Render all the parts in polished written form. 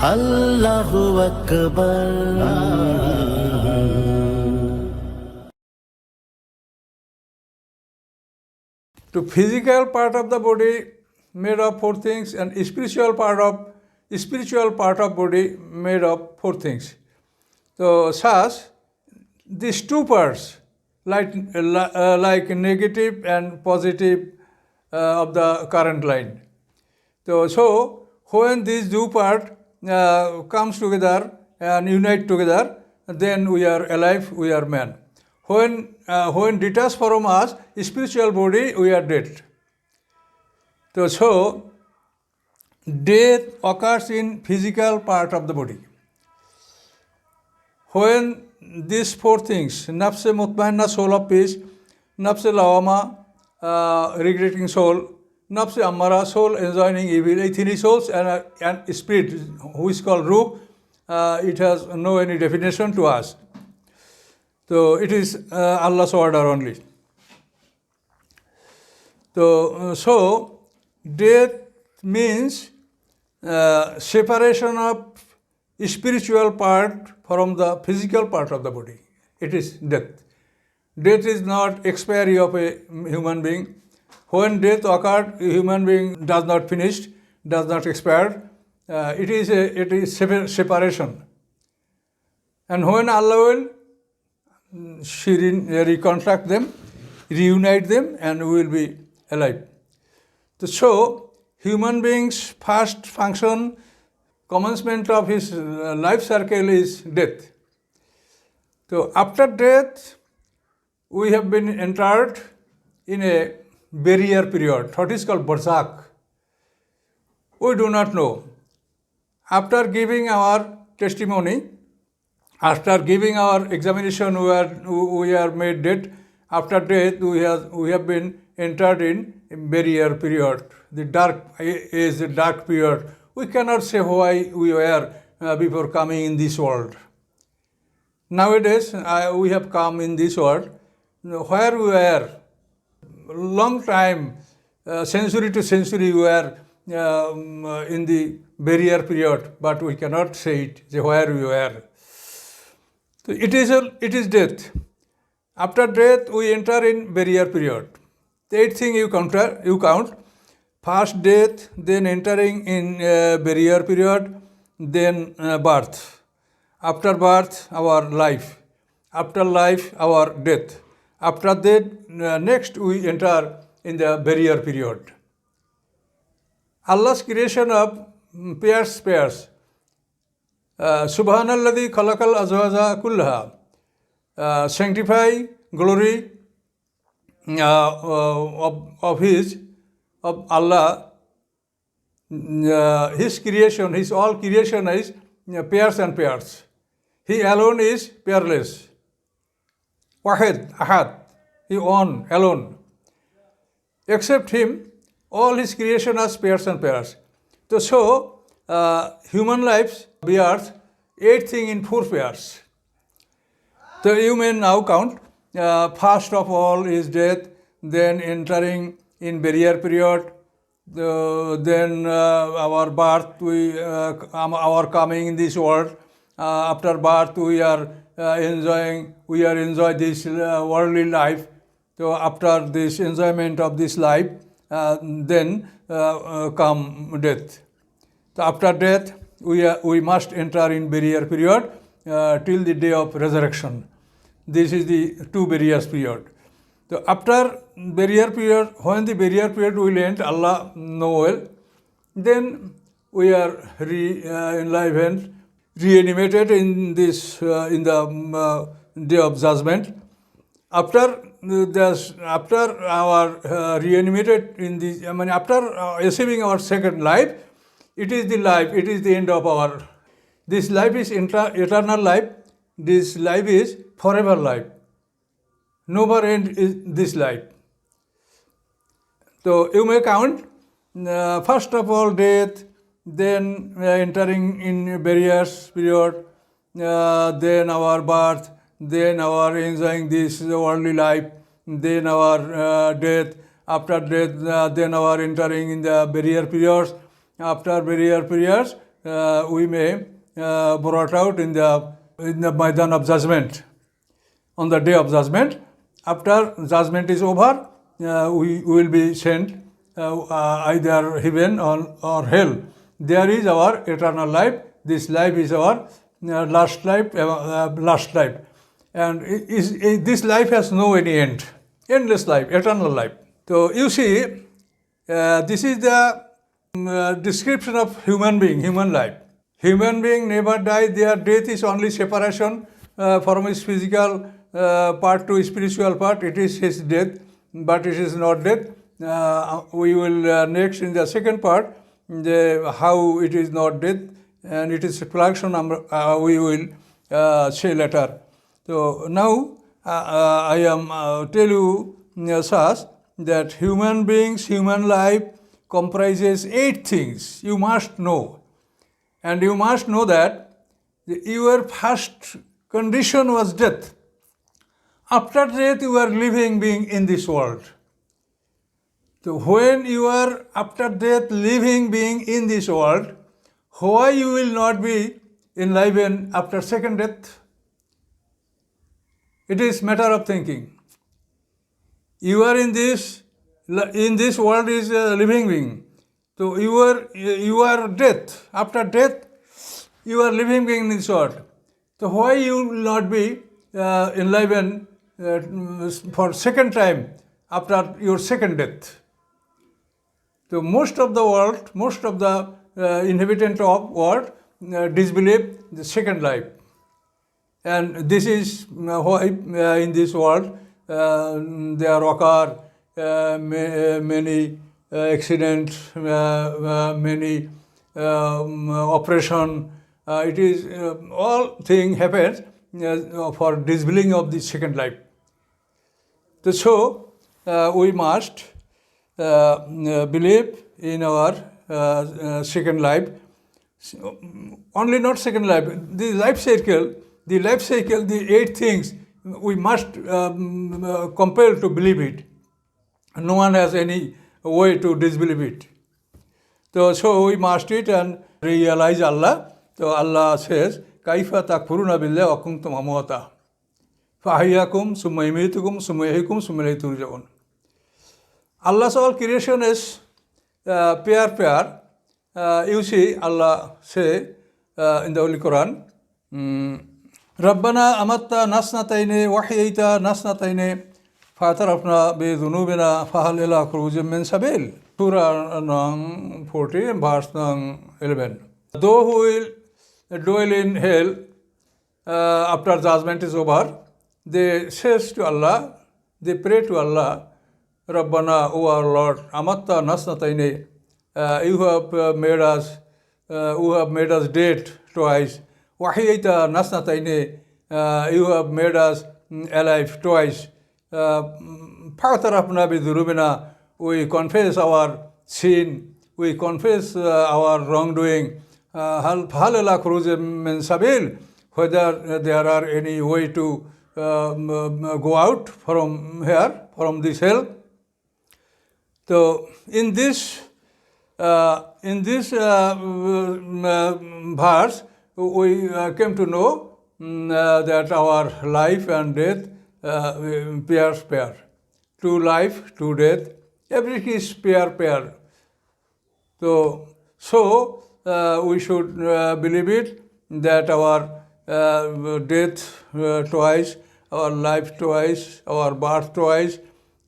Allahu Akbar. To physical part of the body made of four things, and spiritual part of body made of four things. So thus these two parts, like negative and positive of the current line. So when these two parts comes together and unite together, then we are alive, we are man. When detached from us, spiritual body, we are dead. So death occurs in physical part of the body. When these four things, nafse mutmainna, soul of peace, nafse lawama, regretting soul, nafse ammara, soul enjoying evil, three souls, and spirit, who is called ruh, it has no any definition to us. So it is Allah's order only. So death means separation of spiritual part from the physical part of the body. It is death. Death is not expiry of a human being. When death occurred, a human being does not finish, does not expire. It is separation. And when Allah will, she reconstruct them, reunite them, and we will be alive. So human being's first function, commencement of his life circle is death. So after death, we have been entered in a barrier period, what is called barzakh. We do not know. After giving our testimony, after giving our examination, we are made dead. After death, we have been entered in barrier period. The dark is the dark period. We cannot say why we were before coming in this world. Nowadays, we have come in this world. Where we were, long time, century to century, we were in the barrier period, but we cannot say it, where we were. So it is death. After death, we enter in barrier period. The eighth thing you count. First death, then entering in barrier period, then birth. After birth, our life. After life, our death. After that, next we enter in the barrier period. Allah's creation of pairs. Subhanalladhi khalaqal azwaja kullaha. Sanctify, glory of Allah, His creation, His all creation is pairs and pairs. He alone is pairless. Wahid, ahad, He one, alone. Except Him, all His creation are pairs and pairs. So human lives bears 8 things in 4 pairs. So you may now count. First of all is death, then entering in barrier period, then our birth, our coming in this world. After birth, we are enjoy this worldly life. So after this enjoyment of this life, then come death. So after death, we must enter in barrier period till the day of resurrection. This is the 2 barriers period. So after barrier period, when the barrier period will end, Allah know well, then we are enlivened, reanimated in the day of judgment. After our reanimated in the, after receiving our second life, it is the life, it is the end of our. This life is eternal life. This life is forever life. Never end is this life. So you may count. First of all, death, then entering in barriers period, then our birth, then our enjoying this worldly life, then our death. After death, then our entering in the barrier periods. After barrier periods, we may brought out in the Maidan of Judgment, on the day of judgment. After judgment is over, we will be sent either heaven or hell. There is our eternal life. This life is our last life, and this life has no any end. Endless life, eternal life. So you see, this is the description of human being, human life. Human being never die. Their death is only separation from his physical part to spiritual part. It is his death, but it is not death. We will next in the second part how it is not death and it is reflection. We will say later. So now I am tell you such that human beings, human life comprises 8 things you must know. And you must know that your first condition was death. After death, you are living being in this world. So when you are after death living being in this world, why you will not be enlivened after second death? It is matter of thinking. You are in this world is a living being. So you are death. After death, you are living being in this world. So why you will not be enlivened for second time after your second death? So most of the world, most of the inhabitant of world disbelieve the second life, and this is why in this world there occur many accidents, many operation. It is all thing happens for disbelieving of the second life. So we must believe in our second life. Only not second life, the life cycle, the 8 things we must compel to believe it. No one has any way to disbelieve it. So we must it and realize Allah. So Allah says, Kaifa takfuruna billahi wa kuntum amwata fahyakum summa yumitukum summa yuhyikum summa ilayhi turja'un. Allah's all creation is pair. You see, Allah say in the Holy Quran, Rabbana amatta nasnatayni wahyayta nasnatayni fatarafna bi dhunubina fahal ila khurujin min sabil. Surah nang 40 verse nang 11. Those who will dwell in hell after judgment is over, they says to Allah, they pray to Allah, Rabbana, O our Lord, amatta nasnatayni, you have made us dead twice. Wahyayta nasnatayni, you have made us alive twice. Fatarafna bi dhunubina, we confess our sin, we confess our wrongdoing. Hal ila khurujin min sabil, whether there are any way to go out from here, from this hell. So in this verse, we came to know that our life and death pair. To life, to death, everything is pair. So we should believe it that our death twice, our life twice, our birth twice,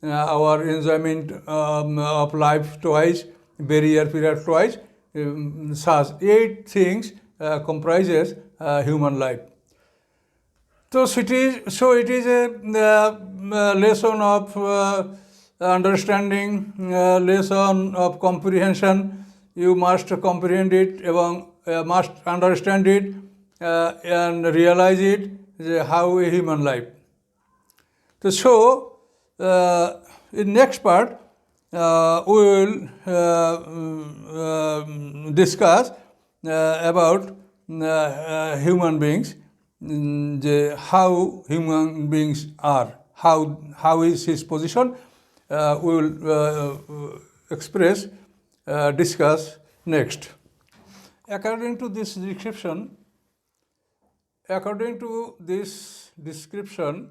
our enjoyment of life twice, barrier period twice. Such 8 things comprises human life. So it is a lesson of understanding, lesson of comprehension. You must comprehend it, must understand it, and realize it, how a human life. So in next part, we will discuss about human beings, how human beings are, how is his position. We will discuss next. according to this description,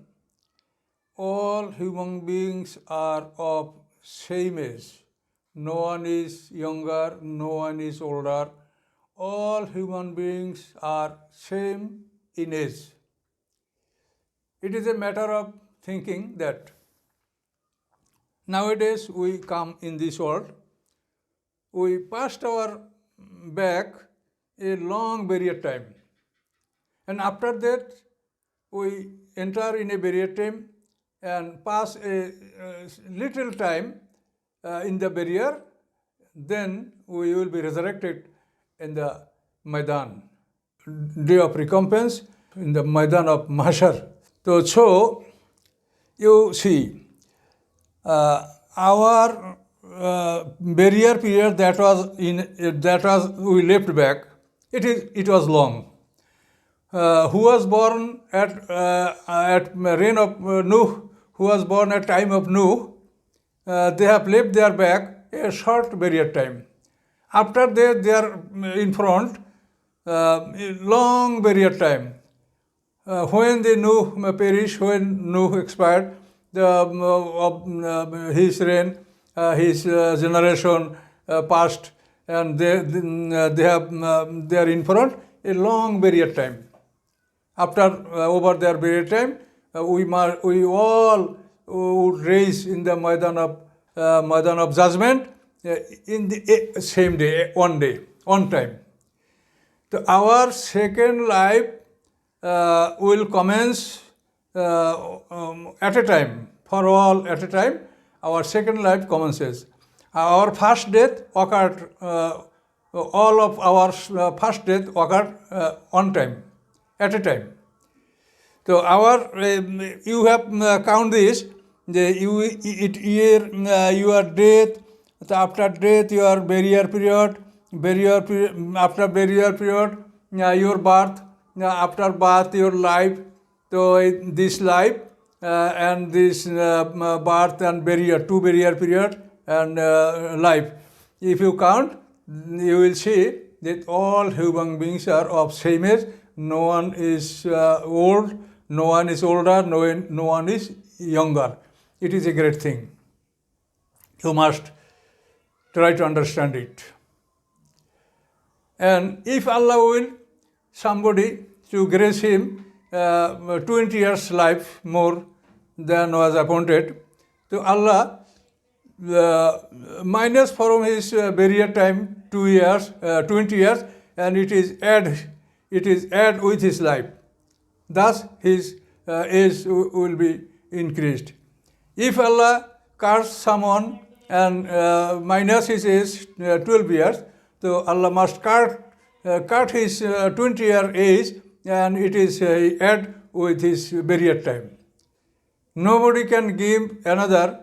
all human beings are of same age. No one is younger, no one is older. All human beings are same in age. It is a matter of thinking that nowadays we come in this world, we passed our back a long barrier time, and after that we enter in a barrier time and pass a little time in the barrier, then we will be resurrected in the Maidan, day of recompense, in the Maidan of Mahshar. So you see, our barrier period that was we left back, it was long. Who was born at reign of Nuh, who was born at time of Nuh, they have left their back a short barrier time. After that, they are in front a long barrier time. When the Nuh perished, when Nuh expired, his reign, his generation passed, and they are in front a long barrier time. After over their barrier time, we all would raise in the Maidan of judgment in the same day, one time. So our second life will commence at a time, for all at a time. Our second life commences. Our first death occurred, all of our first death occurred on time, at a time. So you have count this, your death, after death your barrier period, after barrier period your birth, after birth your life. So this life and this birth and barrier, two barrier period and life. If you count, you will see that all human beings are of same age. No one is old, no one is older, no one is younger. It is a great thing. You must try to understand it. And if Allah will somebody to grace him 20 years life more than was appointed, so Allah minus from his barrier time 2 years, 20 years, and it is add with his life. Thus his age will be increased. If Allah curse someone and minus his age 12 years, so Allah must cut his 20-year age, and it is add with his barrier time. Nobody can give another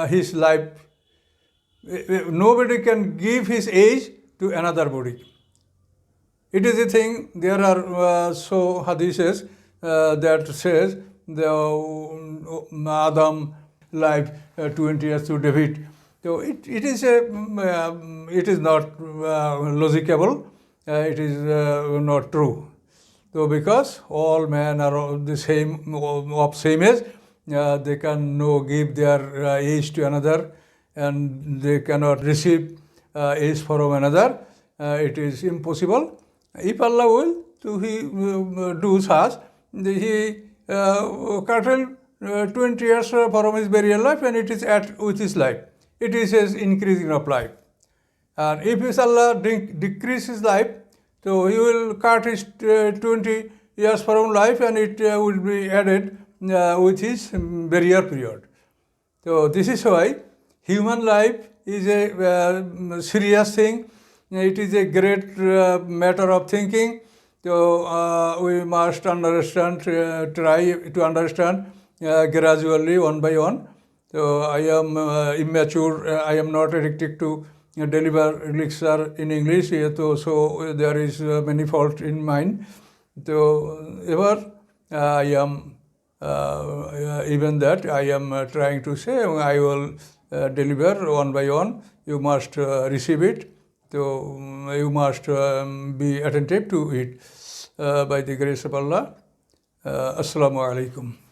his life. Nobody can give his age to another body. It is a thing. There are so hadiths that says the Adam life 20 years to David. So it is not logicable. It is not true. So because all men are of same age, they can give their age to another, and they cannot receive age from another. It is impossible. If Allah will, so he do such, he curtail 20 years from his burial life, and it is with his life. It is his increasing of life. And if his Allah decrease his life, so he will cut his 20 years from life, and it will be added with his barrier period. So this is why human life is a serious thing. It is a great matter of thinking. So we must understand, try to understand gradually, one by one. So I am immature. I am not addicted to deliver lecture in English. So there is many fault in mine. So ever I am even that I am trying to say I will deliver one by one. You must receive it. So you must be attentive to it by the grace of Allah. Assalamu alaikum.